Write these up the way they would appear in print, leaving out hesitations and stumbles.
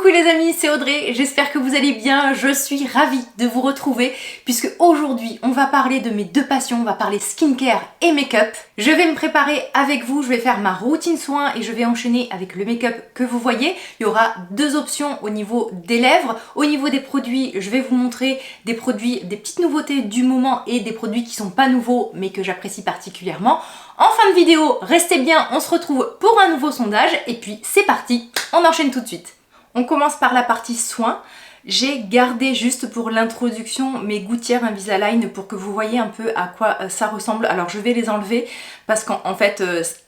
Coucou les amis, c'est Audrey, j'espère que vous allez bien, je suis ravie de vous retrouver puisque aujourd'hui on va parler de mes deux passions, on va parler skincare et make-up. Je vais me préparer avec vous, je vais faire ma routine soin et je vais enchaîner avec le make-up que vous voyez. Il y aura deux options au niveau des lèvres, au niveau des produits, je vais vous montrer des produits, des petites nouveautés du moment et des produits qui sont pas nouveaux mais que j'apprécie particulièrement. En fin de vidéo, restez bien, on se retrouve pour un nouveau sondage et puis c'est parti, on enchaîne tout de suite. On commence par la partie soins. J'ai gardé juste pour l'introduction mes gouttières Invisalign pour que vous voyez un peu à quoi ça ressemble. Alors je vais les enlever parce qu'en fait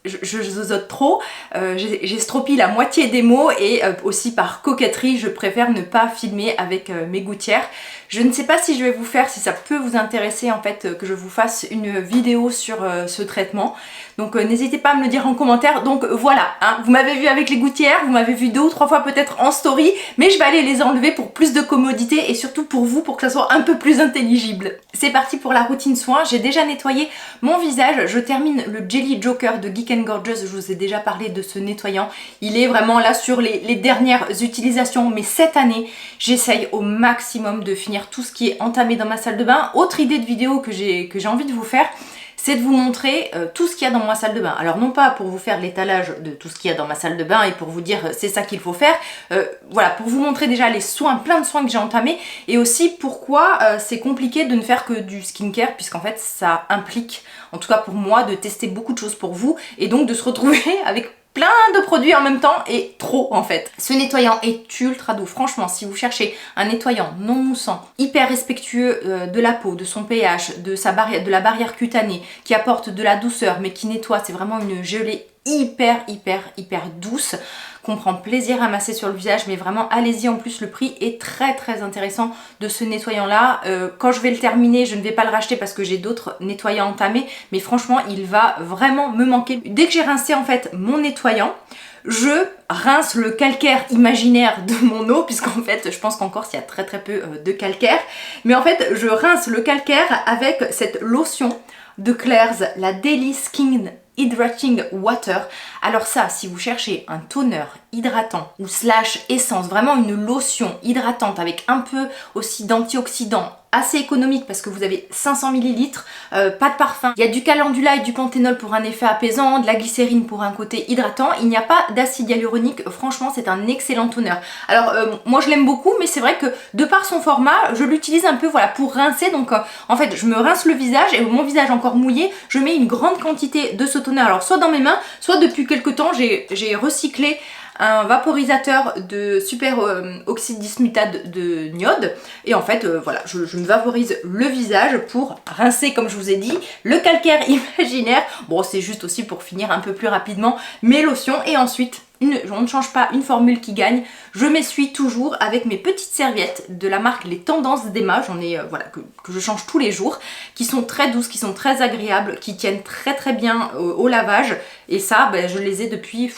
je zozote trop, j'estropie la moitié des mots et aussi par coquetterie je préfère ne pas filmer avec mes gouttières. Je ne sais pas si je vais vous faire, si ça peut vous intéresser en fait que je vous fasse une vidéo sur ce traitement. Donc n'hésitez pas à me le dire en commentaire. Donc voilà, hein, vous m'avez vu avec les gouttières, vous m'avez vu 2 ou 3 fois peut-être en story, mais je vais aller les enlever pour plus de commodité et surtout pour vous, pour que ça soit un peu plus intelligible. C'est parti pour la routine soin. J'ai déjà nettoyé mon visage. Je termine le Jelly Joker de Geek & Gorgeous. Je vous ai déjà parlé de ce nettoyant. Il est vraiment là sur les dernières utilisations, mais cette année, j'essaye au maximum de finir tout ce qui est entamé dans ma salle de bain. Autre idée de vidéo que j'ai envie de vous faire, c'est de vous montrer tout ce qu'il y a dans ma salle de bain. Alors non pas pour vous faire l'étalage de tout ce qu'il y a dans ma salle de bain et pour vous dire c'est ça qu'il faut faire, voilà, pour vous montrer déjà les soins, plein de soins que j'ai entamés et aussi pourquoi c'est compliqué de ne faire que du skincare puisqu'en fait ça implique, en tout cas pour moi, de tester beaucoup de choses pour vous et donc de se retrouver avec plein de produits en même temps et trop en fait. Ce nettoyant est ultra doux. Franchement, si vous cherchez un nettoyant non moussant, hyper respectueux de la peau, de son pH, de la barrière cutanée, qui apporte de la douceur mais qui nettoie, c'est vraiment une gelée hyper douce qu'on prend plaisir à masser sur le visage, mais vraiment allez-y. En plus le prix est très intéressant de ce nettoyant là. Quand je vais le terminer, je ne vais pas le racheter parce que j'ai d'autres nettoyants entamés, mais franchement il va vraiment me manquer. Dès que j'ai rincé en fait mon nettoyant, je rince le calcaire imaginaire de mon eau, puisqu'en fait je pense qu'en Corse il y a très peu de calcaire, mais en fait je rince le calcaire avec cette lotion de Claire's, la Daily Skin Hydrating Water. Alors ça, si vous cherchez un toner hydratant ou slash essence, vraiment une lotion hydratante avec un peu aussi d'antioxydants, assez économique parce que vous avez 500 ml, pas de parfum. Il y a du calendula et du panthénol pour un effet apaisant, de la glycérine pour un côté hydratant. Il n'y a pas d'acide hyaluronique. Franchement, c'est un excellent toner. Alors moi je l'aime beaucoup, mais c'est vrai que de par son format, je l'utilise un peu voilà pour rincer. Donc en fait, je me rince le visage et mon visage encore mouillé, je mets une grande quantité de ce toner. Alors soit dans mes mains, soit depuis quelques temps, j'ai recyclé un vaporisateur de super oxyde dismutate de iode et en fait voilà, je me vaporise le visage pour rincer, comme je vous ai dit, le calcaire imaginaire. Bon, c'est juste aussi pour finir un peu plus rapidement mes lotions et ensuite on ne change pas une formule qui gagne. Je m'essuie toujours avec mes petites serviettes de la marque Les Tendances d'Emma. J'en ai voilà, que je change tous les jours, qui sont très douces, qui sont très agréables, qui tiennent très bien au lavage et ça ben, je les ai depuis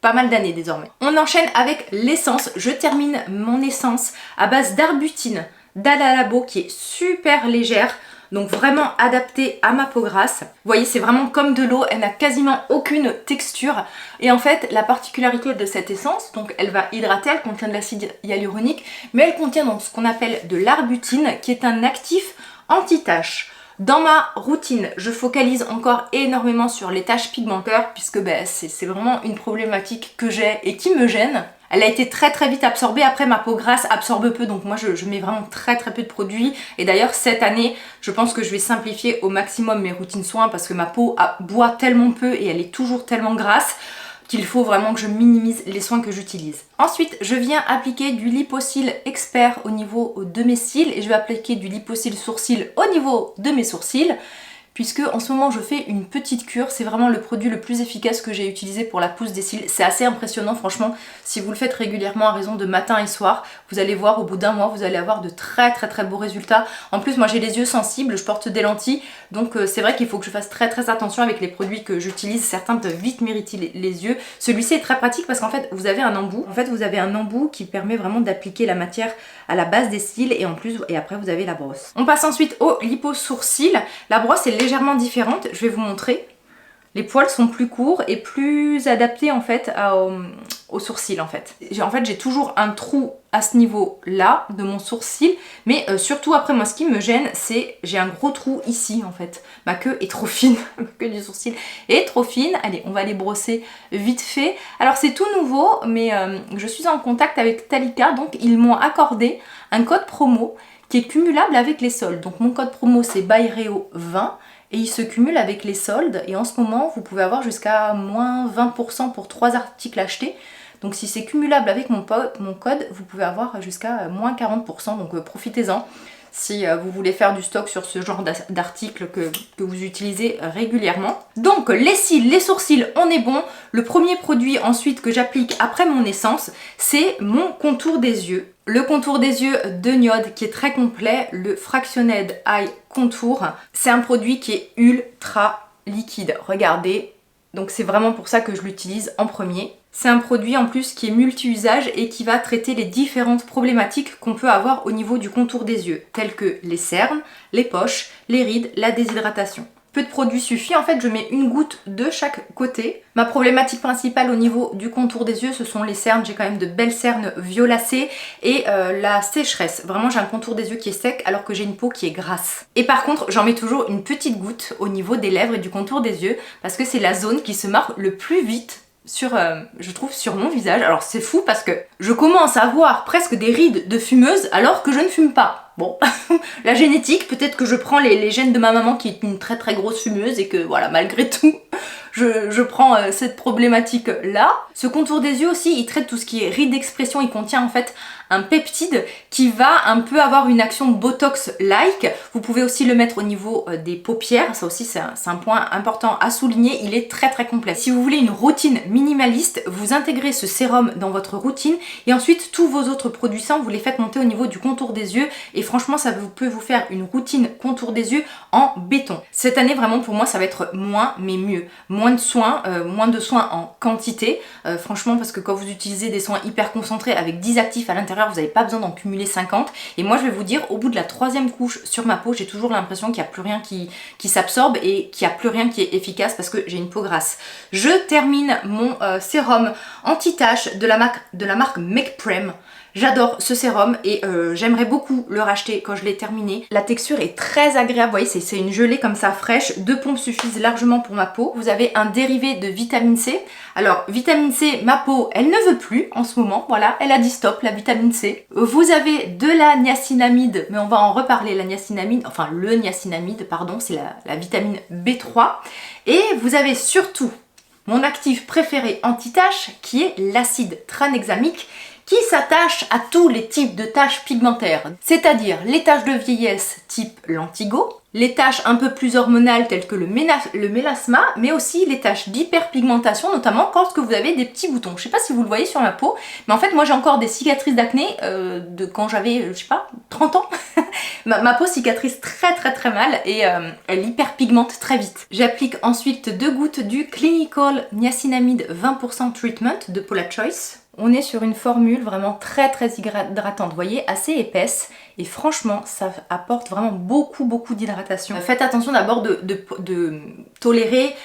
pas mal d'années désormais. On enchaîne avec l'essence. Je termine mon essence à base d'arbutine d'Ala Labo qui est super légère, donc vraiment adaptée à ma peau grasse. Vous voyez, c'est vraiment comme de l'eau, elle n'a quasiment aucune texture. Et en fait, la particularité de cette essence, donc elle va hydrater, elle contient de l'acide hyaluronique, mais elle contient donc ce qu'on appelle de l'arbutine, qui est un actif anti-tache. Dans ma routine, je focalise encore énormément sur les taches pigmentaires puisque ben, c'est vraiment une problématique que j'ai et qui me gêne. Elle a été très vite absorbée. Après, ma peau grasse absorbe peu, donc moi je mets vraiment très peu de produits. Et d'ailleurs cette année, je pense que je vais simplifier au maximum mes routines soins parce que ma peau boit tellement peu et elle est toujours tellement grasse qu'il faut vraiment que je minimise les soins que j'utilise. Ensuite, je viens appliquer du Liposil Expert au niveau de mes cils et je vais appliquer du Liposil Sourcil au niveau de mes sourcils. Puisque en ce moment je fais une petite cure, c'est vraiment le produit le plus efficace que j'ai utilisé pour la pousse des cils. C'est assez impressionnant franchement, si vous le faites régulièrement à raison de matin et soir, vous allez voir au bout d'un mois vous allez avoir de très beaux résultats. En plus moi j'ai les yeux sensibles, je porte des lentilles, donc c'est vrai qu'il faut que je fasse très attention avec les produits que j'utilise. Certains peuvent vite m'irriter les yeux. Celui-ci est très pratique parce qu'en fait vous avez un embout. En fait vous avez un embout qui permet vraiment d'appliquer la matière à la base des cils et après vous avez la brosse. On passe ensuite au lipo sourcil. La brosse est légèrement différente, je vais vous montrer. Les poils sont plus courts et plus adaptés en fait aux sourcils en fait. J'ai toujours un trou à ce niveau-là de mon sourcil, mais surtout après moi ce qui me gêne c'est j'ai un gros trou ici en fait. Ma queue est trop fine, ma queue du sourcil est trop fine. Allez, on va les brosser vite fait. Alors c'est tout nouveau, mais je suis en contact avec Talika, donc ils m'ont accordé un code promo qui est cumulable avec les soldes. Donc mon code promo c'est BYREO20 et il se cumule avec les soldes et en ce moment vous pouvez avoir jusqu'à moins 20% pour 3 articles achetés. Donc si c'est cumulable avec mon code, vous pouvez avoir jusqu'à moins 40%, donc profitez-en si vous voulez faire du stock sur ce genre d'articles que vous utilisez régulièrement. Donc les cils, les sourcils, on est bon. Le premier produit ensuite que j'applique après mon essence, c'est mon contour des yeux. Le contour des yeux de NIOD qui est très complet, le Fractioned Eye Contour. C'est un produit qui est ultra liquide, regardez. Donc c'est vraiment pour ça que je l'utilise en premier. C'est un produit en plus qui est multi-usage et qui va traiter les différentes problématiques qu'on peut avoir au niveau du contour des yeux, telles que les cernes, les poches, les rides, la déshydratation. Peu de produit suffit, en fait je mets une goutte de chaque côté. Ma problématique principale au niveau du contour des yeux, ce sont les cernes. J'ai quand même de belles cernes violacées et la sécheresse. Vraiment j'ai un contour des yeux qui est sec alors que j'ai une peau qui est grasse. Et par contre j'en mets toujours une petite goutte au niveau des lèvres et du contour des yeux parce que c'est la zone qui se marque le plus vite je trouve sur mon visage. Alors c'est fou parce que je commence à avoir presque des rides de fumeuse alors que je ne fume pas. Bon, la génétique, peut-être que je prends les gènes de ma maman qui est une très très grosse fumeuse et que voilà, malgré tout, je prends cette problématique là. Ce contour des yeux aussi, il traite tout ce qui est rides d'expression, il contient en fait un peptide qui va un peu avoir une action Botox-like. Vous pouvez aussi le mettre au niveau des paupières, ça aussi c'est un point important à souligner, il est très très complet. Si vous voulez une routine minimaliste, vous intégrez ce sérum dans votre routine et ensuite tous vos autres produits sains, vous les faites monter au niveau du contour des yeux et franchement ça peut vous faire une routine contour des yeux en béton. Cette année vraiment pour moi ça va être moins mais mieux. Moins de soins en quantité, franchement parce que quand vous utilisez des soins hyper concentrés avec 10 actifs à l'intérieur, vous n'avez pas besoin d'en cumuler 50. Et moi je vais vous dire, au bout de la 3e couche sur ma peau, j'ai toujours l'impression qu'il n'y a plus rien qui s'absorbe et qu'il n'y a plus rien qui est efficace parce que j'ai une peau grasse. Je termine mon sérum anti-tache de la marque Make Prem. J'adore ce sérum et j'aimerais beaucoup le racheter quand je l'ai terminé. La texture est très agréable, vous voyez c'est une gelée comme ça fraîche, 2 pompes suffisent largement pour ma peau. Vous avez un dérivé de vitamine C. Alors vitamine C, ma peau elle ne veut plus en ce moment, voilà, elle a dit stop la vitamine C. Vous avez de la niacinamide, mais on va en reparler, la niacinamide, enfin le niacinamide pardon, c'est la vitamine B3. Et vous avez surtout mon actif préféré anti-tache qui est l'acide tranexamique qui s'attache à tous les types de taches pigmentaires, c'est-à-dire les taches de vieillesse type lentigo, les taches un peu plus hormonales telles que le mélasma, mais aussi les taches d'hyperpigmentation, notamment quand vous avez des petits boutons. Je sais pas si vous le voyez sur ma peau, mais en fait moi j'ai encore des cicatrices d'acné de quand j'avais, je sais pas, 30 ans. ma peau cicatrise très très très mal et elle hyperpigmente très vite. J'applique ensuite 2 gouttes du Clinical Niacinamide 20% Treatment de Paula Choice. On est sur une formule vraiment très très hydratante, vous voyez, assez épaisse et franchement ça apporte vraiment beaucoup d'hydratation. Faites attention d'abord de tolérer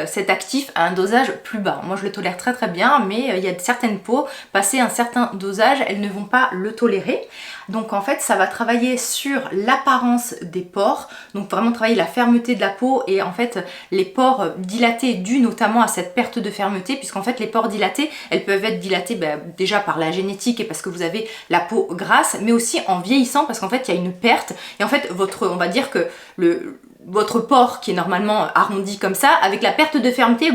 cet actif à un dosage plus bas. Moi je le tolère très très bien, mais il y a certaines peaux, passé un certain dosage, elles ne vont pas le tolérer. Donc en fait ça va travailler sur l'apparence des pores, donc vraiment travailler la fermeté de la peau et en fait les pores dilatés dus notamment à cette perte de fermeté, puisqu'en fait les pores dilatés, elles peuvent être dilatées déjà par la génétique et parce que vous avez la peau grasse, mais aussi en vieillissant parce qu'en fait il y a une perte et en fait on va dire que votre pore qui est normalement arrondi comme ça, avec la perte de fermeté,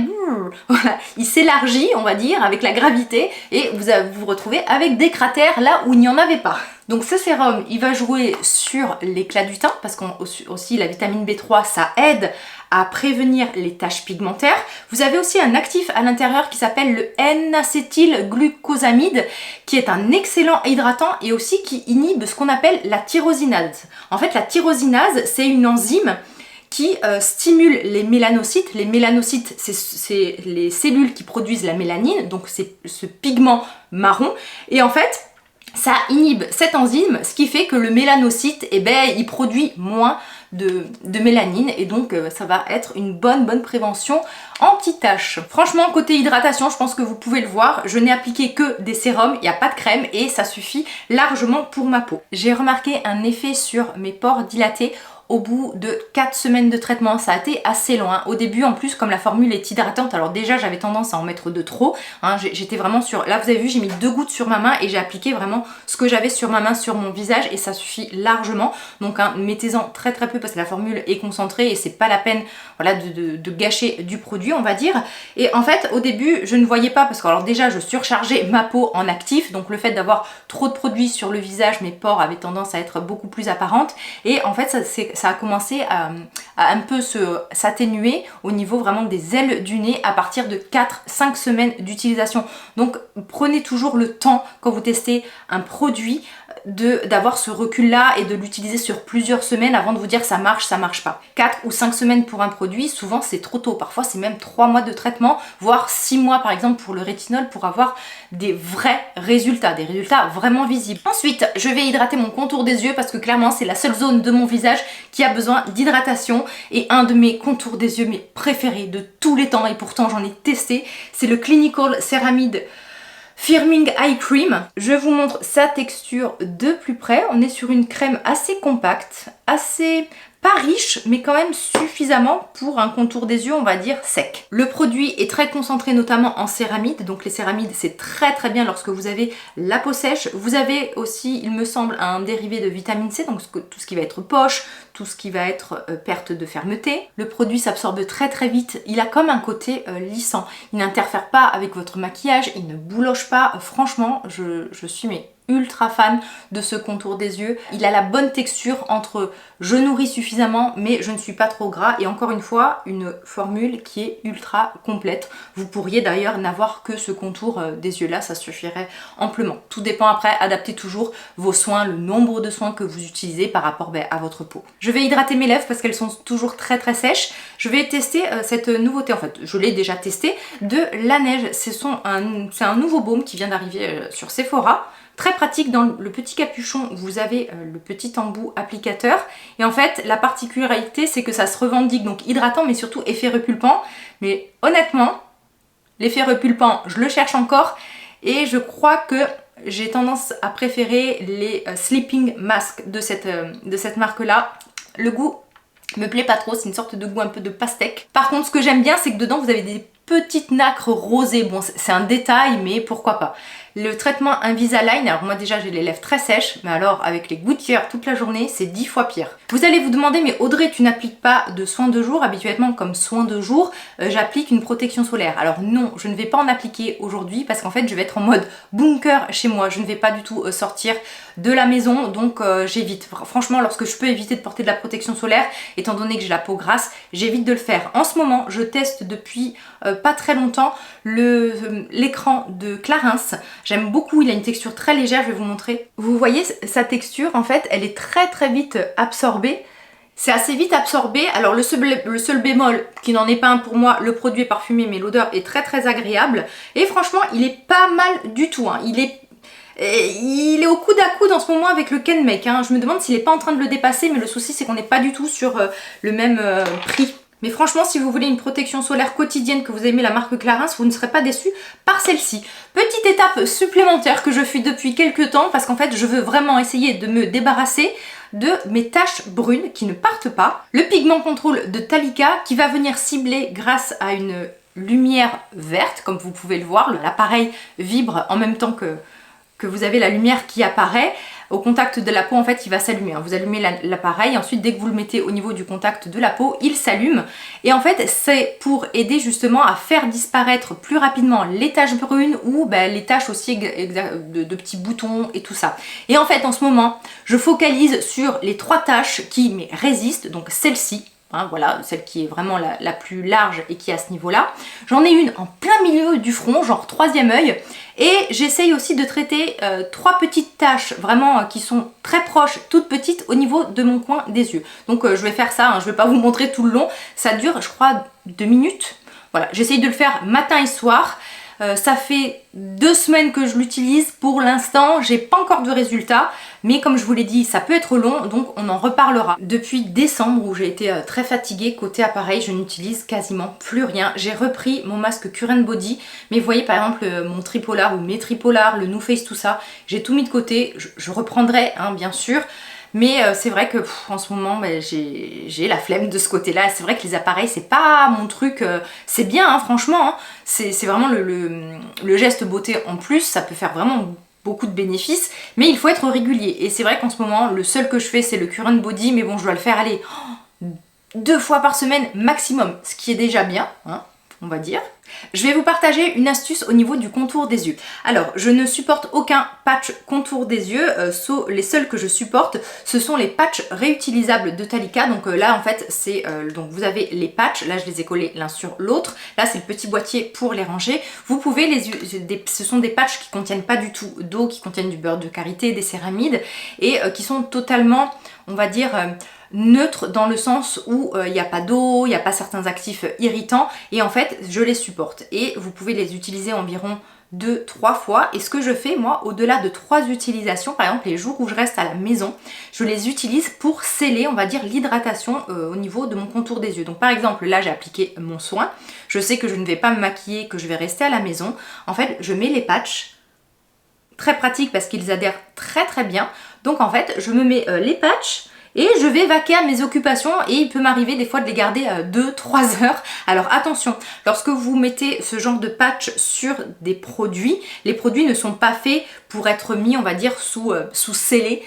voilà, il s'élargit on va dire avec la gravité et vous vous retrouvez avec des cratères là où il n'y en avait pas. Donc ce sérum il va jouer sur l'éclat du teint parce qu'aussi la vitamine B3 ça aide à prévenir les taches pigmentaires. Vous avez aussi un actif à l'intérieur qui s'appelle le N-acétylglucosamide qui est un excellent hydratant et aussi qui inhibe ce qu'on appelle la tyrosinase. En fait la tyrosinase c'est une enzyme qui stimule les mélanocytes. Les mélanocytes, c'est les cellules qui produisent la mélanine, donc c'est ce pigment marron. Et en fait, ça inhibe cette enzyme, ce qui fait que le mélanocyte, il produit moins de mélanine et donc ça va être une bonne prévention anti-taches. Franchement, côté hydratation, je pense que vous pouvez le voir, je n'ai appliqué que des sérums, il n'y a pas de crème et ça suffit largement pour ma peau. J'ai remarqué un effet sur mes pores dilatés au bout de 4 semaines de traitement. Ça a été assez long, hein. Au début, en plus, comme la formule est hydratante, alors déjà j'avais tendance à en mettre de trop, hein. J'étais vraiment sur, là vous avez vu, j'ai mis 2 gouttes sur ma main et j'ai appliqué vraiment ce que j'avais sur ma main, sur mon visage et ça suffit largement. Donc hein, mettez-en très peu parce que la formule est concentrée et c'est pas la peine, voilà, de gâcher du produit, on va dire. Et en fait, au début, je ne voyais pas parce que alors déjà je surchargeais ma peau en actif, donc le fait d'avoir trop de produits sur le visage, mes pores avaient tendance à être beaucoup plus apparentes et en fait ça a commencé à un peu s'atténuer au niveau vraiment des ailes du nez à partir de 4-5 semaines d'utilisation. Donc prenez toujours le temps quand vous testez un produit d'avoir ce recul là et de l'utiliser sur plusieurs semaines avant de vous dire ça marche pas. 4 ou 5 semaines pour un produit, souvent c'est trop tôt, parfois c'est même 3 mois de traitement, voire 6 mois par exemple pour le rétinol pour avoir des vrais résultats, des résultats vraiment visibles. Ensuite, je vais hydrater mon contour des yeux parce que clairement c'est la seule zone de mon visage qui a besoin d'hydratation et un de mes contours des yeux mes préférés de tous les temps et pourtant j'en ai testé, c'est le Clinical Ceramide Firming Eye Cream. Je vous montre sa texture de plus près. On est sur une crème assez compacte, assez pas riche, mais quand même suffisamment pour un contour des yeux, on va dire, sec. Le produit est très concentré notamment en céramide, donc les céramides c'est très bien lorsque vous avez la peau sèche. Vous avez aussi, il me semble, un dérivé de vitamine C, donc tout ce qui va être poche, tout ce qui va être perte de fermeté. Le produit s'absorbe très vite, il a comme un côté lissant. Il n'interfère pas avec votre maquillage, il ne bouloche pas. Franchement, je suis ultra fan de ce contour des yeux. Il a la bonne texture entre je nourris suffisamment mais je ne suis pas trop gras et encore une fois une formule qui est ultra complète. Vous pourriez d'ailleurs n'avoir que ce contour des yeux là, ça suffirait amplement. Tout dépend après, adaptez toujours vos soins, le nombre de soins que vous utilisez par rapport à votre peau. Je vais hydrater mes lèvres parce qu'elles sont toujours très sèches. Je vais tester cette nouveauté, en fait je l'ai déjà testé, de La Neige. C'est un nouveau baume qui vient d'arriver sur Sephora. Très pratique, dans le petit capuchon, vous avez le petit embout applicateur. Et en fait, la particularité, c'est que ça se revendique, donc hydratant, mais surtout effet repulpant. Mais honnêtement, l'effet repulpant, je le cherche encore. Et je crois que j'ai tendance à préférer les Sleeping Mask de cette marque-là. Le goût me plaît pas trop, c'est une sorte de goût un peu de pastèque. Par contre, ce que j'aime bien, c'est que dedans, vous avez des petites nacres rosées. Bon, c'est un détail, mais pourquoi pas. Le traitement Invisalign, alors moi déjà j'ai les lèvres très sèches, mais alors avec les gouttières toute la journée, c'est 10 fois pire. Vous allez vous demander, mais Audrey, tu n'appliques pas de soin de jour? Habituellement, comme soin de jour, j'applique une protection solaire. Alors non, je ne vais pas en appliquer aujourd'hui parce qu'en fait je vais être en mode bunker chez moi. Je ne vais pas du tout sortir de la maison, donc j'évite. Franchement, lorsque je peux éviter de porter de la protection solaire, étant donné que j'ai la peau grasse, j'évite de le faire. En ce moment, je teste depuis pas très longtemps l'écran de Clarins. J'aime beaucoup, il a une texture très légère, je vais vous montrer. Vous voyez sa texture, en fait, elle est très vite absorbée. C'est assez vite absorbé. Alors le seul bémol, qui n'en est pas un pour moi, le produit est parfumé mais l'odeur est très agréable. Et franchement, il est pas mal du tout, hein. Il est au coude à coude en ce moment avec le Ken Make, hein. Je me demande s'il n'est pas en train de le dépasser, mais le souci c'est qu'on n'est pas du tout sur le même prix. Mais franchement, si vous voulez une protection solaire quotidienne, que vous aimez la marque Clarins, vous ne serez pas déçus par celle-ci. Petite étape supplémentaire que je fais depuis quelques temps, parce qu'en fait, je veux vraiment essayer de me débarrasser de mes taches brunes qui ne partent pas. Le pigment contrôle de Talika qui va venir cibler grâce à une lumière verte, comme vous pouvez le voir. L'appareil vibre en même temps que vous avez la lumière qui apparaît. Au contact de la peau, en fait, il va s'allumer. Vous allumez l'appareil, ensuite, dès que vous le mettez au niveau du contact de la peau, il s'allume. Et en fait, c'est pour aider justement à faire disparaître plus rapidement les taches brunes ou les taches aussi de petits boutons et tout ça. Et en fait, en ce moment, je focalise sur les 3 taches qui résistent, donc celle-ci. Hein, voilà, celle qui est vraiment la plus large et qui est à ce niveau-là. J'en ai une en plein milieu du front, genre 3e œil. Et j'essaye aussi de traiter 3 petites taches vraiment qui sont très proches, toutes petites au niveau de mon coin des yeux. Donc je vais faire ça, hein, je ne vais pas vous montrer tout le long. Ça dure, je crois, 2 minutes. Voilà, j'essaye de le faire matin et soir. Ça fait 2 semaines que je l'utilise. Pour l'instant, j'ai pas encore de résultats. Mais comme je vous l'ai dit, ça peut être long, donc on en reparlera. Depuis décembre, où j'ai été très fatiguée, côté appareil, je n'utilise quasiment plus rien. J'ai repris mon masque Current Body, mais vous voyez par exemple mon tripolar ou mes tripolars, le No Face, tout ça, j'ai tout mis de côté. Je reprendrai, hein, bien sûr. Mais c'est vrai que en ce moment j'ai la flemme de ce côté là. C'est vrai que les appareils c'est pas mon truc, c'est bien hein, franchement hein. C'est vraiment le geste beauté en plus, ça peut faire vraiment beaucoup de bénéfices, mais il faut être régulier. Et c'est vrai qu'en ce moment le seul que je fais c'est le Current Body, mais bon je dois le faire aller 2 fois par semaine maximum, ce qui est déjà bien hein, on va dire. Je vais vous partager une astuce au niveau du contour des yeux. Alors, je ne supporte aucun patch contour des yeux, les seuls que je supporte, ce sont les patchs réutilisables de Talika. Donc là, en fait, c'est donc vous avez les patchs, là je les ai collés l'un sur l'autre. Là, c'est le petit boîtier pour les ranger. Vous pouvez ce sont des patchs qui contiennent pas du tout d'eau, qui contiennent du beurre de karité, des céramides et qui sont totalement, on va dire, neutre dans le sens où il n'y a pas d'eau, il n'y a pas certains actifs irritants et en fait je les supporte et vous pouvez les utiliser environ 2-3 fois. Et ce que je fais moi, au-delà de 3 utilisations, par exemple les jours où je reste à la maison, je les utilise pour sceller, on va dire, l'hydratation au niveau de mon contour des yeux. Donc par exemple là j'ai appliqué mon soin, je sais que je ne vais pas me maquiller, que je vais rester à la maison, en fait je mets les patchs, très pratique parce qu'ils adhèrent très très bien. Donc en fait je me mets les patchs et je vais vaquer à mes occupations et il peut m'arriver des fois de les garder 2-3 heures. Alors attention, lorsque vous mettez ce genre de patch sur des produits, les produits ne sont pas faits pour être mis, on va dire, sous scellé,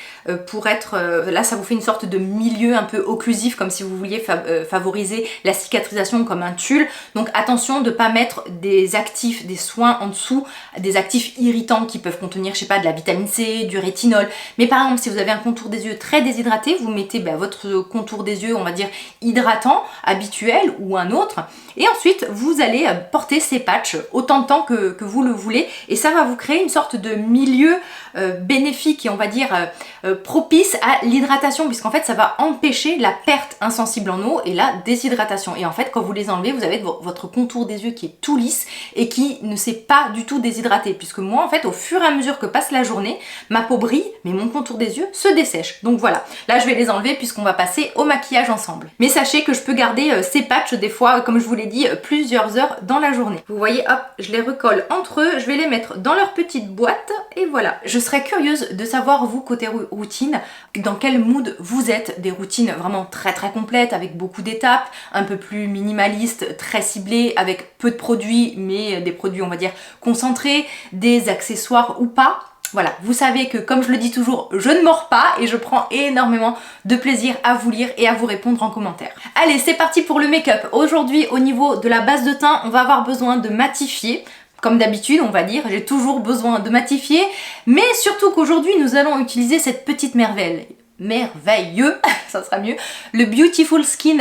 pour être... là, ça vous fait une sorte de milieu un peu occlusif, comme si vous vouliez favoriser la cicatrisation comme un tulle. Donc attention de ne pas mettre des actifs, des soins en dessous, des actifs irritants qui peuvent contenir, je sais pas, de la vitamine C, du rétinol. Mais par exemple, si vous avez un contour des yeux très déshydraté, vous mettez votre contour des yeux, on va dire, hydratant, habituel ou un autre. Et ensuite, vous allez porter ces patchs autant de temps que vous le voulez. Et ça va vous créer une sorte de milieu bénéfique et on va dire propice à l'hydratation, puisqu'en fait, ça va empêcher la perte insensible en eau et la déshydratation. Et en fait, quand vous les enlevez, vous avez votre contour des yeux qui est tout lisse et qui ne s'est pas du tout déshydraté. Puisque moi, en fait, au fur et à mesure que passe la journée, ma peau brille, mais mon contour des yeux se dessèche. Donc voilà, là, je vais les enlever puisqu'on va passer au maquillage ensemble. Mais sachez que je peux garder ces patchs des fois, comme je vous l'ai dit, plusieurs heures dans la journée. Vous voyez, hop, je les recolle entre eux, je vais les mettre dans leur petite boîte et voilà. Je serais curieuse de savoir, vous, côté routine, dans quel mood vous êtes. Des routines vraiment très très complètes, avec beaucoup d'étapes, un peu plus minimalistes, très ciblées, avec peu de produits, mais des produits, on va dire, concentrés, des accessoires ou pas. Voilà, vous savez que comme je le dis toujours, je ne mords pas et je prends énormément de plaisir à vous lire et à vous répondre en commentaire. Allez, c'est parti pour le make-up. Aujourd'hui, au niveau de la base de teint, on va avoir besoin de matifier. Comme d'habitude, on va dire, j'ai toujours besoin de matifier, mais surtout qu'aujourd'hui, nous allons utiliser cette petite merveilleux, ça sera mieux, le Beautiful Skin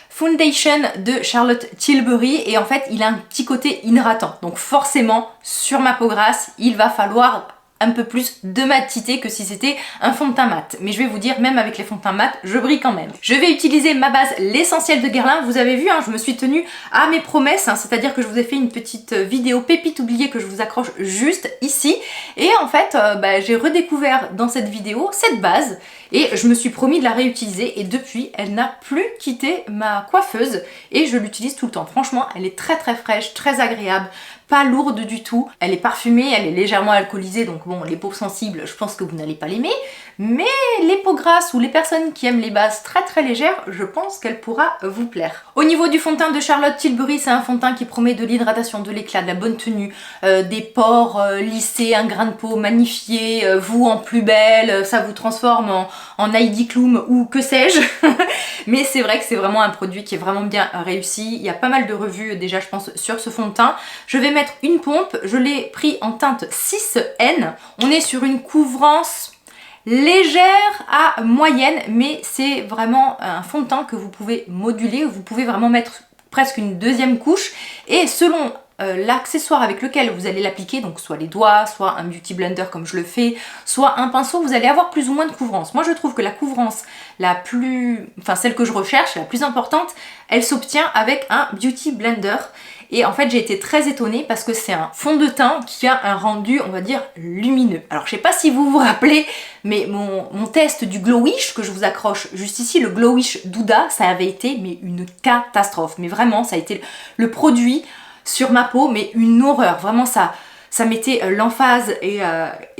Foundation de Charlotte Tilbury, et en fait, il a un petit côté hydratant. Donc forcément, sur ma peau grasse, il va falloir un peu plus de matité que si c'était un fond de teint mat. Mais je vais vous dire, même avec les fonds de teint mat, je brille quand même. Je vais utiliser ma base, l'essentiel de Guerlain. Vous avez vu, hein, je me suis tenue à mes promesses, hein, c'est-à-dire que je vous ai fait une petite vidéo pépite oubliée que je vous accroche juste ici. Et en fait, j'ai redécouvert dans cette vidéo cette base et je me suis promis de la réutiliser et depuis, elle n'a plus quitté ma coiffeuse et je l'utilise tout le temps. Franchement, elle est très très fraîche, très agréable, pas lourde du tout. Elle est parfumée, elle est légèrement alcoolisée, donc bon, les peaux sensibles, je pense que vous n'allez pas l'aimer, mais les peaux grasses ou les personnes qui aiment les bases très très légères, je pense qu'elle pourra vous plaire. Au niveau du fond de teint de Charlotte Tilbury, c'est un fond de teint qui promet de l'hydratation, de l'éclat, de la bonne tenue, des pores lissés, un grain de peau magnifié, vous en plus belle, ça vous transforme en Heidi Klum ou que sais-je. Mais c'est vrai que c'est vraiment un produit qui est vraiment bien réussi. Il y a pas mal de revues déjà, je pense, sur ce fond de teint. Je vais mettre une pompe, je l'ai pris en teinte 6N. On est sur une couvrance légère à moyenne, mais c'est vraiment un fond de teint que vous pouvez moduler. Vous pouvez vraiment mettre presque une deuxième couche et selon l'accessoire avec lequel vous allez l'appliquer, donc soit les doigts, soit un beauty blender comme je le fais, soit un pinceau, vous allez avoir plus ou moins de couvrance. Moi je trouve que la couvrance la plus, enfin celle que je recherche, la plus importante, elle s'obtient avec un beauty blender. et en fait j'ai été très étonnée parce que c'est un fond de teint qui a un rendu, on va dire, lumineux. Alors je sais pas si vous vous rappelez, mais mon test du Glowish que je vous accroche juste ici, le Glowish Douda, ça avait été mais une catastrophe, mais vraiment ça a été le produit sur ma peau, mais une horreur, vraiment ça mettait l'emphase et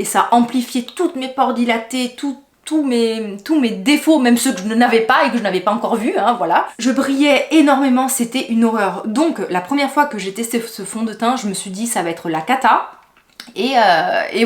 ça amplifiait toutes mes pores dilatés, tous mes défauts, même ceux que je n'avais pas et que je n'avais pas encore vus, hein, voilà. Je brillais énormément, c'était une horreur. Donc la première fois que j'ai testé ce fond de teint, je me suis dit ça va être la cata. Et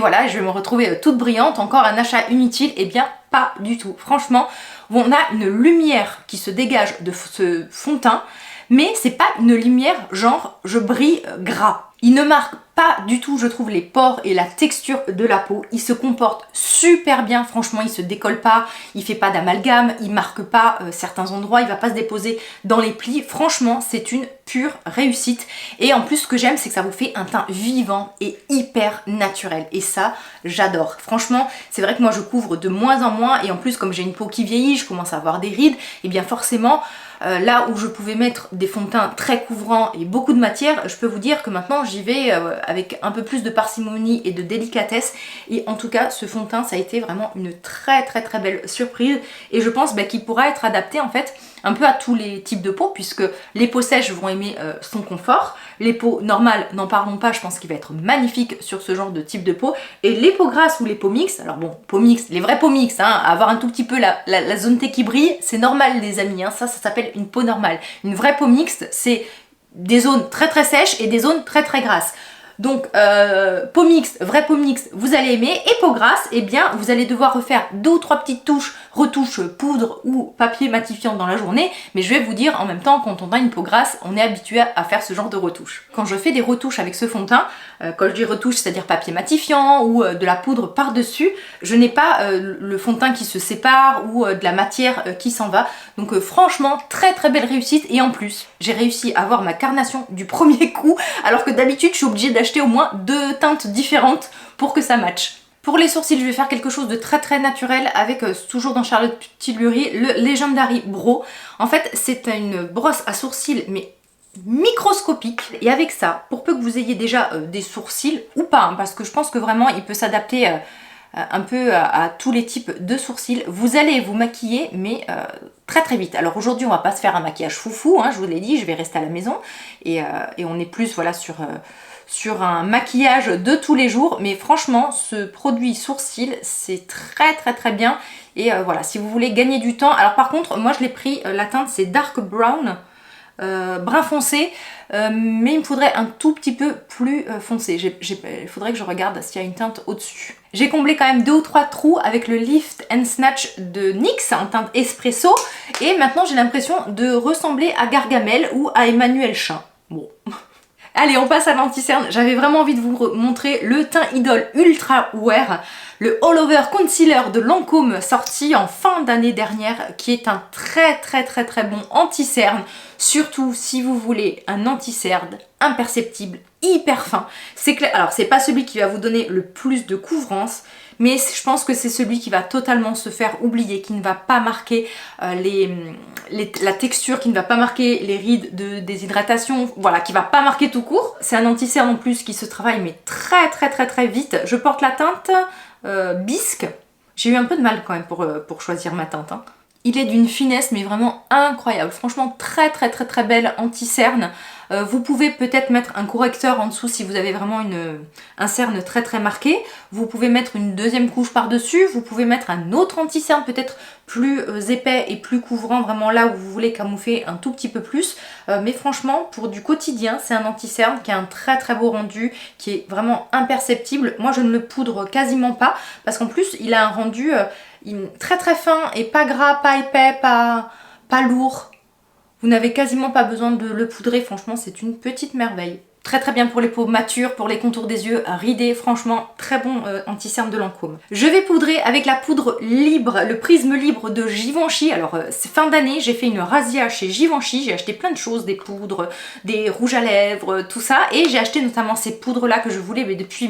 voilà, je vais me retrouver toute brillante, encore un achat inutile. Eh bien pas du tout, franchement, on a une lumière qui se dégage de ce fond de teint, mais c'est pas une lumière genre je brille gras. Il ne marque pas du tout, je trouve, les pores et la texture de la peau. Il se comporte super bien, franchement, il se décolle pas, il fait pas d'amalgame, il marque pas certains endroits, il va pas se déposer dans les plis. Franchement, c'est une pure réussite. Et en plus, ce que j'aime, c'est que ça vous fait un teint vivant et hyper naturel. Et ça, j'adore. Franchement, c'est vrai que moi, je couvre de moins en moins. Et en plus, comme j'ai une peau qui vieillit, je commence à avoir des rides, et bien forcément, là où je pouvais mettre des fonds de teint très couvrants et beaucoup de matière, je peux vous dire que maintenant j'y vais avec un peu plus de parcimonie et de délicatesse, et en tout cas ce fond de teint ça a été vraiment une très belle surprise, et je pense qu'il pourra être adapté en fait un peu à tous les types de peau, puisque les peaux sèches vont aimer son confort, les peaux normales, n'en parlons pas, je pense qu'il va être magnifique sur ce genre de type de peau, et les peaux grasses ou les peaux mixtes, alors bon, peaux mixtes, les vraies peaux mixtes, hein, avoir un tout petit peu la zone T qui brille, c'est normal les amis, hein, ça s'appelle une peau normale. Une vraie peau mixte, c'est des zones très sèches et des zones très grasses. Donc peau mixte, vraie peau mixte, vous allez aimer, et peau grasse, eh bien vous allez devoir refaire 2 ou 3 petites retouches poudre ou papier matifiant dans la journée, mais je vais vous dire en même temps, quand on a une peau grasse, on est habitué à faire ce genre de retouches. Quand je fais des retouches avec ce fond de teint, quand je dis retouche, c'est-à-dire papier matifiant ou de la poudre par-dessus, je n'ai pas le fond de teint qui se sépare ou de la matière qui s'en va. Donc franchement, très belle réussite, et en plus, j'ai réussi à avoir ma carnation du premier coup, alors que d'habitude, je suis obligée d'acheter au moins 2 teintes différentes pour que ça matche. Pour les sourcils, je vais faire quelque chose de très naturel avec, toujours dans Charlotte Tilbury, le Legendary Brow. En fait, c'est une brosse à sourcils, mais microscopique, et avec ça, pour peu que vous ayez déjà des sourcils, ou pas, hein, parce que je pense que vraiment il peut s'adapter un peu à tous les types de sourcils, vous allez vous maquiller, mais très vite. Alors aujourd'hui, on va pas se faire un maquillage foufou, hein, je vous l'ai dit, je vais rester à la maison, et on est plus voilà sur un maquillage de tous les jours, mais franchement ce produit sourcil c'est très bien, et voilà, si vous voulez gagner du temps. Alors par contre moi je l'ai pris, la teinte c'est dark brown, brun foncé, mais il me faudrait un tout petit peu plus foncé. Il faudrait que je regarde s'il y a une teinte au-dessus. J'ai comblé quand même 2 ou 3 trous avec le Lift and Snatch de NYX en teinte espresso, et maintenant j'ai l'impression de ressembler à Gargamel ou à Emmanuel Chin. Bon. Allez, on passe à l'anti-cerne. J'avais vraiment envie de vous montrer le teint Idol Ultra Wear, le All Over Concealer de Lancôme, sorti en fin d'année dernière, qui est un très bon anti-cerne, surtout si vous voulez un anti-cerne imperceptible, hyper fin. C'est clair. Alors c'est pas celui qui va vous donner le plus de couvrance, mais je pense que c'est celui qui va totalement se faire oublier, qui ne va pas marquer la texture, qui ne va pas marquer les rides de déshydratation, voilà, qui va pas marquer tout court. C'est un anti-cerne en plus qui se travaille mais très vite. Je porte la teinte Bisque. J'ai eu un peu de mal quand même pour choisir ma teinte, hein. Il est d'une finesse mais vraiment incroyable, franchement très belle anti-cerne. Vous pouvez peut-être mettre un correcteur en dessous si vous avez vraiment un cerne très marqué. Vous pouvez mettre une deuxième couche par-dessus, vous pouvez mettre un autre anti-cerne peut-être plus épais et plus couvrant, vraiment là où vous voulez camoufler un tout petit peu plus. Mais franchement, pour du quotidien, c'est un anti-cerne qui a un très beau rendu, qui est vraiment imperceptible. Moi, je ne le poudre quasiment pas, parce qu'en plus, il a un rendu très fin et pas gras, pas épais, pas lourd. Vous n'avez quasiment pas besoin de le poudrer, franchement c'est une petite merveille. Très bien pour les peaux matures, pour les contours des yeux ridés, franchement très bon anti-cerne de Lancôme. Je vais poudrer avec la poudre libre, le prisme libre de Givenchy. Alors c'est fin d'année, j'ai fait une razzia chez Givenchy, j'ai acheté plein de choses, des poudres, des rouges à lèvres, tout ça, et j'ai acheté notamment ces poudres là que je voulais mais depuis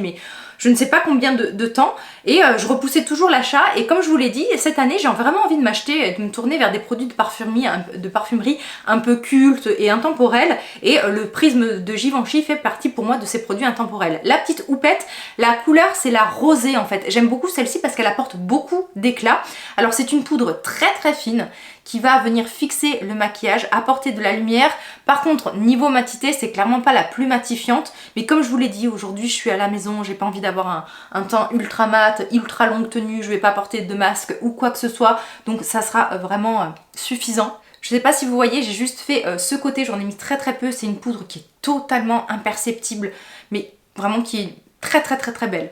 je ne sais pas combien de temps, et je repoussais toujours l'achat. Et comme je vous l'ai dit, cette année j'ai vraiment envie de m'acheter, de me tourner vers des produits de parfumerie un peu cultes et intemporels, et le prisme de Givenchy fait partie pour moi de ces produits intemporels. La petite houppette, la couleur c'est la rosée en fait, j'aime beaucoup celle-ci parce qu'elle apporte beaucoup d'éclat. Alors c'est une poudre très très fine qui va venir fixer le maquillage, apporter de la lumière. Par contre, niveau matité, c'est clairement pas la plus matifiante, mais comme je vous l'ai dit, aujourd'hui je suis à la maison, j'ai pas envie d'avoir un teint ultra mat, ultra longue tenue, je vais pas porter de masque ou quoi que ce soit, donc ça sera vraiment suffisant. Je sais pas si vous voyez, j'ai juste fait ce côté, j'en ai mis très très peu, c'est une poudre qui est totalement imperceptible, mais vraiment qui est très très très très belle.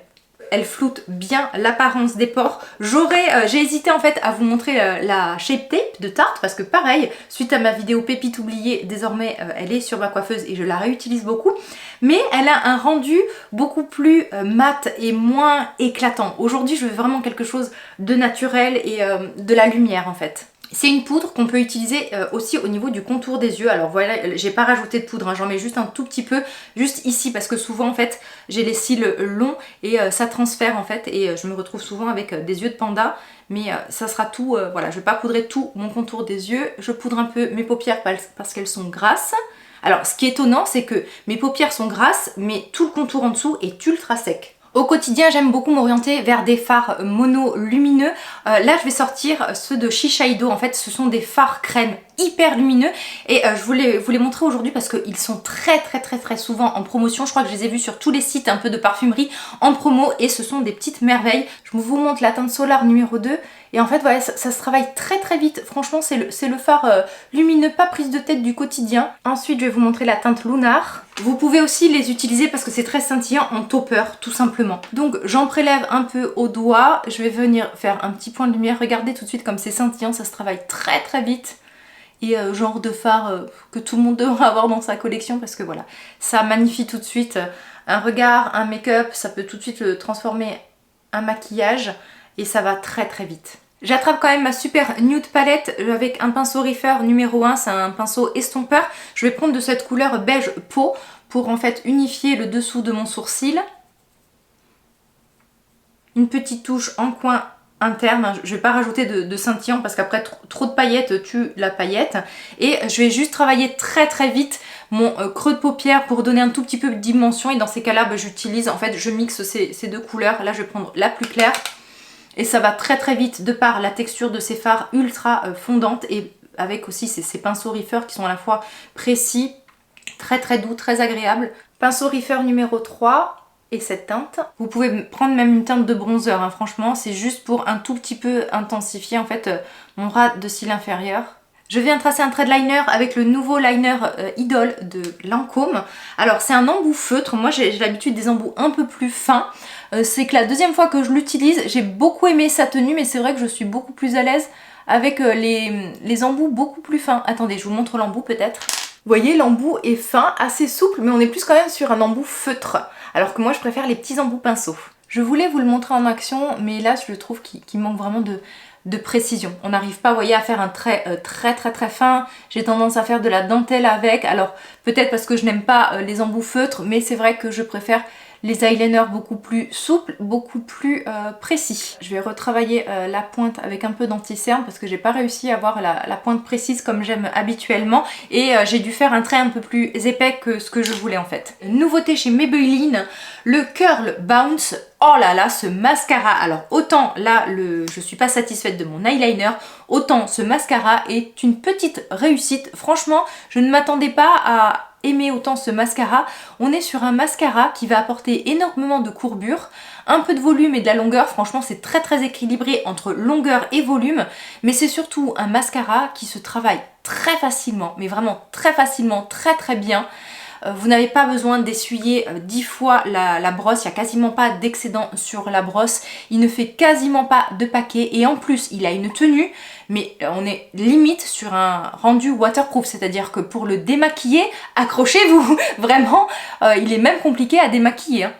Elle floute bien l'apparence des pores. J'ai hésité en fait à vous montrer la Shape Tape de Tarte parce que pareil, suite à ma vidéo pépite oubliée, désormais elle est sur ma coiffeuse et je la réutilise beaucoup. Mais elle a un rendu beaucoup plus mat et moins éclatant. Aujourd'hui je veux vraiment quelque chose de naturel et de la lumière en fait. C'est une poudre qu'on peut utiliser aussi au niveau du contour des yeux. Alors voilà, j'ai pas rajouté de poudre, hein, j'en mets juste un tout petit peu, juste ici, parce que souvent en fait j'ai les cils longs et ça transfère en fait, et je me retrouve souvent avec des yeux de panda. Mais ça sera tout, voilà, je vais pas poudrer tout mon contour des yeux, je poudre un peu mes paupières parce qu'elles sont grasses. Alors ce qui est étonnant, c'est que mes paupières sont grasses, mais tout le contour en dessous est ultra sec. Au quotidien, j'aime beaucoup m'orienter vers des fards mono lumineux. Là, je vais sortir ceux de Shiseido. En fait, ce sont des fards crème hyper lumineux. Et je voulais vous les montrer aujourd'hui parce qu'ils sont très souvent en promotion. Je crois que je les ai vus sur tous les sites un peu de parfumerie en promo. Et ce sont des petites merveilles. Je vous montre la teinte Solar numéro 2. Et en fait, voilà, ça se travaille très vite. Franchement, c'est le phare lumineux, pas prise de tête du quotidien. Ensuite, je vais vous montrer la teinte Lunar. Vous pouvez aussi les utiliser parce que c'est très scintillant en topper, tout simplement. Donc, j'en prélève un peu au doigt. Je vais venir faire un petit point de lumière. Regardez tout de suite comme c'est scintillant, ça se travaille très vite. Et genre de fard que tout le monde devrait avoir dans sa collection parce que voilà, ça magnifie tout de suite un regard, un make-up. Ça peut tout de suite le transformer en maquillage et ça va très vite. J'attrape quand même ma super nude palette avec un pinceau Reefer numéro 1, c'est un pinceau estompeur. Je vais prendre de cette couleur beige peau pour en fait unifier le dessous de mon sourcil. Une petite touche en coin interne, je vais pas rajouter de scintillant parce qu'après trop de paillettes tue la paillette. Et je vais juste travailler très vite mon creux de paupière pour donner un tout petit peu de dimension, et dans ces cas-là, j'utilise, en fait je mixe ces deux couleurs. Là je vais prendre la plus claire. Et ça va très vite de par la texture de ces fards ultra fondantes et avec aussi ces pinceaux Reefer qui sont à la fois précis, très doux, très agréables. Pinceau Reefer numéro 3 et cette teinte. Vous pouvez prendre même une teinte de bronzer, hein, franchement, c'est juste pour un tout petit peu intensifier en fait mon ras de cils inférieur. Je viens tracer un trait de liner avec le nouveau liner Idol de Lancôme. Alors c'est un embout feutre, moi j'ai l'habitude des embouts un peu plus fins. C'est que la deuxième fois que je l'utilise, j'ai beaucoup aimé sa tenue, mais c'est vrai que je suis beaucoup plus à l'aise avec les embouts beaucoup plus fins. Attendez, je vous montre l'embout peut-être. Vous voyez, l'embout est fin, assez souple, mais on est plus quand même sur un embout feutre. Alors que moi je préfère les petits embouts pinceaux. Je voulais vous le montrer en action, mais là je trouve qu'il manque vraiment de précision. On n'arrive pas, vous voyez, à faire un trait très fin. J'ai tendance à faire de la dentelle avec. Alors peut-être parce que je n'aime pas les embouts feutres, mais c'est vrai que je préfère les eyeliners beaucoup plus souples, beaucoup plus précis. Je vais retravailler la pointe avec un peu d'anti-cerne parce que j'ai pas réussi à avoir la pointe précise comme j'aime habituellement, et j'ai dû faire un trait un peu plus épais que ce que je voulais en fait. Nouveauté chez Maybelline, le Curl Bounce. Oh là là, ce mascara, alors autant là je suis pas satisfaite de mon eyeliner, autant ce mascara est une petite réussite. Franchement, je ne m'attendais pas à aimer autant ce mascara. On est sur un mascara qui va apporter énormément de courbure, un peu de volume et de la longueur. Franchement, c'est très équilibré entre longueur et volume, mais c'est surtout un mascara qui se travaille très facilement, mais vraiment très facilement, très bien. Vous n'avez pas besoin d'essuyer 10 fois la brosse, il n'y a quasiment pas d'excédent sur la brosse, il ne fait quasiment pas de paquet, et en plus il a une tenue, mais on est limite sur un rendu waterproof, c'est-à-dire que pour le démaquiller, accrochez-vous, vraiment, il est même compliqué à démaquiller, hein.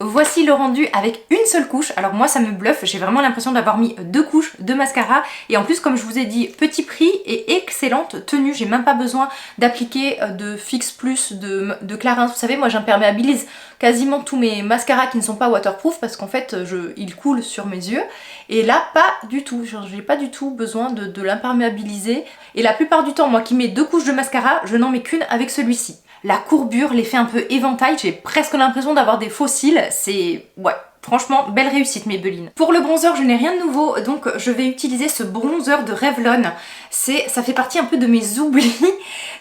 Voici le rendu avec une seule couche. Alors moi ça me bluffe, j'ai vraiment l'impression d'avoir mis 2 couches de mascara. Et en plus, comme je vous ai dit, petit prix et excellente tenue. J'ai même pas besoin d'appliquer de Fix Plus, de Clarins. Vous savez, moi j'imperméabilise quasiment tous mes mascaras qui ne sont pas waterproof parce qu'en fait ils coulent sur mes yeux. Et là pas du tout, j'ai pas du tout besoin de l'imperméabiliser. Et la plupart du temps, moi qui mets 2 couches de mascara, je n'en mets qu'une avec celui-ci. La courbure, l'effet un peu éventail, j'ai presque l'impression d'avoir des fossiles, c'est... ouais, franchement, belle réussite Maybelline. Pour le bronzer, je n'ai rien de nouveau, donc je vais utiliser ce bronzer de Revlon. Ça fait partie un peu de mes oublis,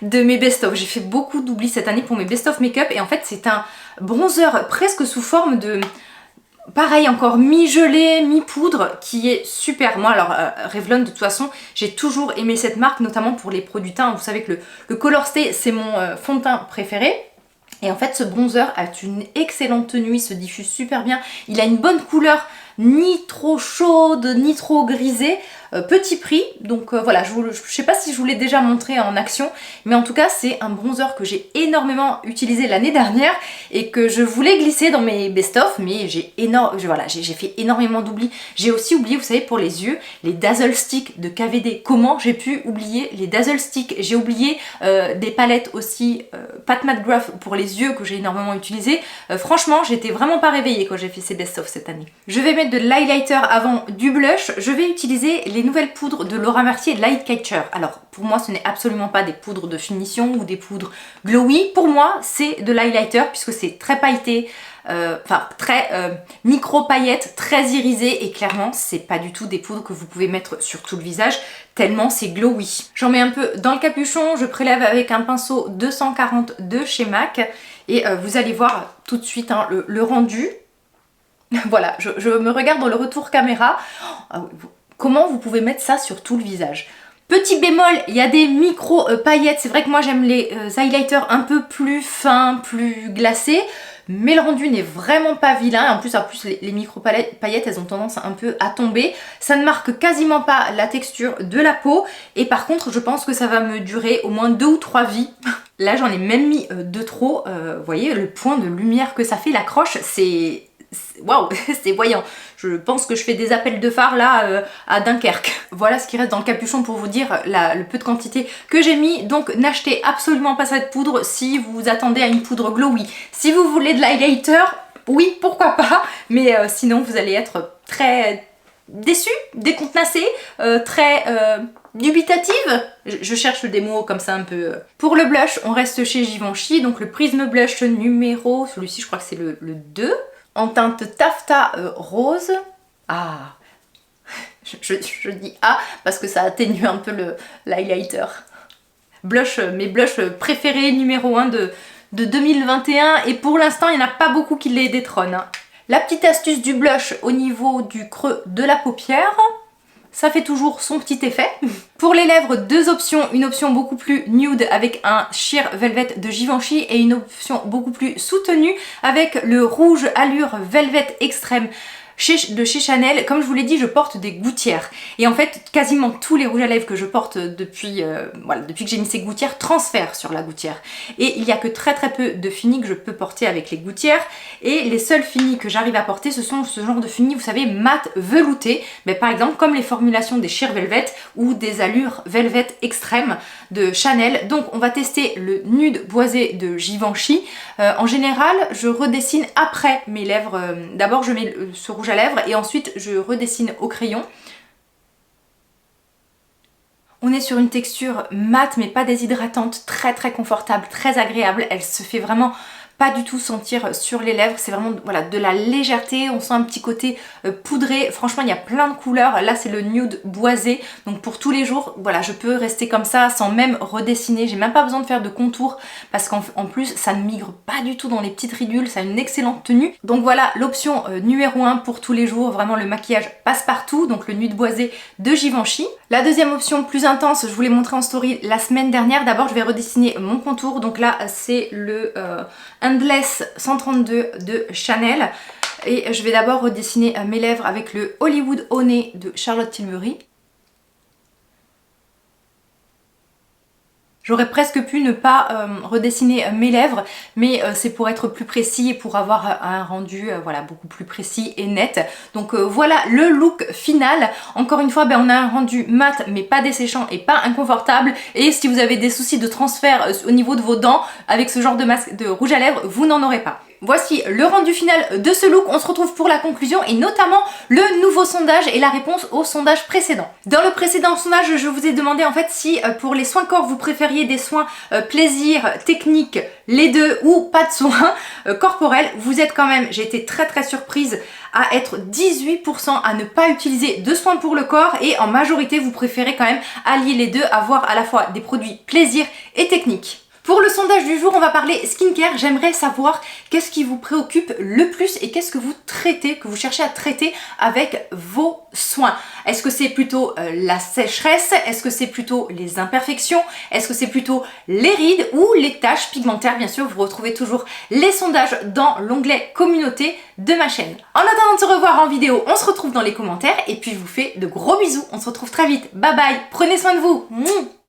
de mes best-of. J'ai fait beaucoup d'oublis cette année pour mes best-of make-up, et en fait c'est un bronzer presque sous forme de... pareil, encore mi-gelé, mi-poudre, qui est super. Moi, alors, Revlon, de toute façon, j'ai toujours aimé cette marque, notamment pour les produits teints. Vous savez que le Color Stay, c'est mon fond de teint préféré. Et en fait, ce bronzer a une excellente tenue, il se diffuse super bien. Il a une bonne couleur, ni trop chaude, ni trop grisée. Petit prix, donc voilà, je sais pas si je vous l'ai déjà montré en action, mais en tout cas c'est un bronzer que j'ai énormément utilisé l'année dernière et que je voulais glisser dans mes best-of, mais j'ai fait énormément d'oublis. J'ai aussi oublié, vous savez, pour les yeux, les Dazzle Stick de KVD. Comment j'ai pu oublier les Dazzle Stick? J'ai oublié des palettes aussi, Pat McGrath pour les yeux que j'ai énormément utilisé. Franchement, j'étais vraiment pas réveillée quand j'ai fait ces best-of cette année. Je vais mettre de l'highlighter avant du blush. Je vais utiliser les nouvelles poudres de Laura Mercier Light Catcher. Alors pour moi ce n'est absolument pas des poudres de finition ou des poudres glowy. Pour moi c'est de l'highlighter puisque c'est très pailleté, très micro paillettes, très irisé, et clairement c'est pas du tout des poudres que vous pouvez mettre sur tout le visage tellement c'est glowy. J'en mets un peu dans le capuchon, je prélève avec un pinceau 240 de chez MAC et vous allez voir tout de suite hein, le rendu. Voilà, je me regarde dans le retour caméra. Comment vous pouvez mettre ça sur tout le visage? Petit bémol, il y a des micro paillettes. C'est vrai que moi j'aime les highlighters un peu plus fins, plus glacés. Mais le rendu n'est vraiment pas vilain. En plus les micro paillettes, elles ont tendance un peu à tomber. Ça ne marque quasiment pas la texture de la peau. Et par contre, je pense que ça va me durer au moins 2 ou 3 vies. Là, j'en ai même mis 2 trop. Vous voyez le point de lumière que ça fait. L'accroche, c'est... waouh, c'est voyant. Je pense que je fais des appels de phare là à Dunkerque. Voilà ce qui reste dans le capuchon pour vous dire le peu de quantité que j'ai mis. Donc n'achetez absolument pas cette poudre si vous vous attendez à une poudre glowy. Si vous voulez de l'highlighter, oui, pourquoi pas. Mais sinon vous allez être très déçu, décontenacé, très... dubitative, je cherche des mots comme ça un peu. Pour le blush, on reste chez Givenchy, donc le Prisme Blush numéro, celui-ci je crois que c'est le 2, en teinte taffetas rose. Ah, je dis ah parce que ça atténue un peu l'highlighter. Blush, mes blushs préférés numéro 1 de 2021 et pour l'instant il n'y en a pas beaucoup qui les détrônent. Hein. La petite astuce du blush au niveau du creux de la paupière. Ça fait toujours son petit effet. Pour les lèvres, 2 options. Une option beaucoup plus nude avec un sheer velvet de Givenchy et une option beaucoup plus soutenue avec le rouge allure velvet extrême de chez Chanel. Comme je vous l'ai dit, je porte des gouttières. Et en fait, quasiment tous les rouges à lèvres que je porte depuis que j'ai mis ces gouttières transfèrent sur la gouttière. Et il n'y a que très peu de finis que je peux porter avec les gouttières. Et les seuls finis que j'arrive à porter, ce sont ce genre de finis, vous savez, mat velouté. Mais par exemple, comme les formulations des sheer velvet ou des allures velvet extrêmes de Chanel. Donc on va tester le nude boisé de Givenchy. En général, je redessine après mes lèvres. D'abord, je mets ce rouge à lèvres et ensuite je redessine au crayon. On est sur une texture mate mais pas déshydratante, très confortable, très agréable. Elle se fait vraiment pas du tout sentir sur les lèvres, c'est vraiment voilà, de la légèreté, on sent un petit côté poudré. Franchement il y a plein de couleurs, là c'est le nude boisé, donc pour tous les jours, voilà, je peux rester comme ça sans même redessiner, j'ai même pas besoin de faire de contour parce qu'en plus ça ne migre pas du tout dans les petites ridules, ça a une excellente tenue. Donc voilà l'option numéro 1 pour tous les jours, vraiment le maquillage passe-partout, donc le nude boisé de Givenchy. La deuxième option plus intense, je vous l'ai montré en story la semaine dernière. D'abord je vais redessiner mon contour, donc là c'est le Endless 132 de Chanel. Et je vais d'abord redessiner mes lèvres avec le Hollywood Honey de Charlotte Tilbury. J'aurais presque pu ne pas redessiner mes lèvres, mais c'est pour être plus précis et pour avoir un rendu voilà, beaucoup plus précis et net. Donc voilà le look final. Encore une fois, on a un rendu mat mais pas desséchant et pas inconfortable. Et si vous avez des soucis de transfert au niveau de vos dents, avec ce genre de masque de rouge à lèvres, vous n'en aurez pas. Voici le rendu final de ce look, on se retrouve pour la conclusion et notamment le nouveau sondage et la réponse au sondage précédent. Dans le précédent sondage, je vous ai demandé en fait si pour les soins corps vous préfériez des soins plaisir, technique, les deux ou pas de soins corporels. Vous êtes quand même, j'ai été très surprise à être 18% à ne pas utiliser de soins pour le corps et en majorité vous préférez quand même allier les deux, avoir à la fois des produits plaisir et technique. Pour le sondage du jour, on va parler skincare. J'aimerais savoir qu'est-ce qui vous préoccupe le plus et qu'est-ce que vous traitez, que vous cherchez à traiter avec vos soins. Est-ce que c'est plutôt la sécheresse? Est-ce que c'est plutôt les imperfections? Est-ce que c'est plutôt les rides ou les taches pigmentaires? Bien sûr, vous retrouvez toujours les sondages dans l'onglet communauté de ma chaîne. En attendant de se revoir en vidéo, on se retrouve dans les commentaires et puis je vous fais de gros bisous. On se retrouve très vite. Bye bye, prenez soin de vous.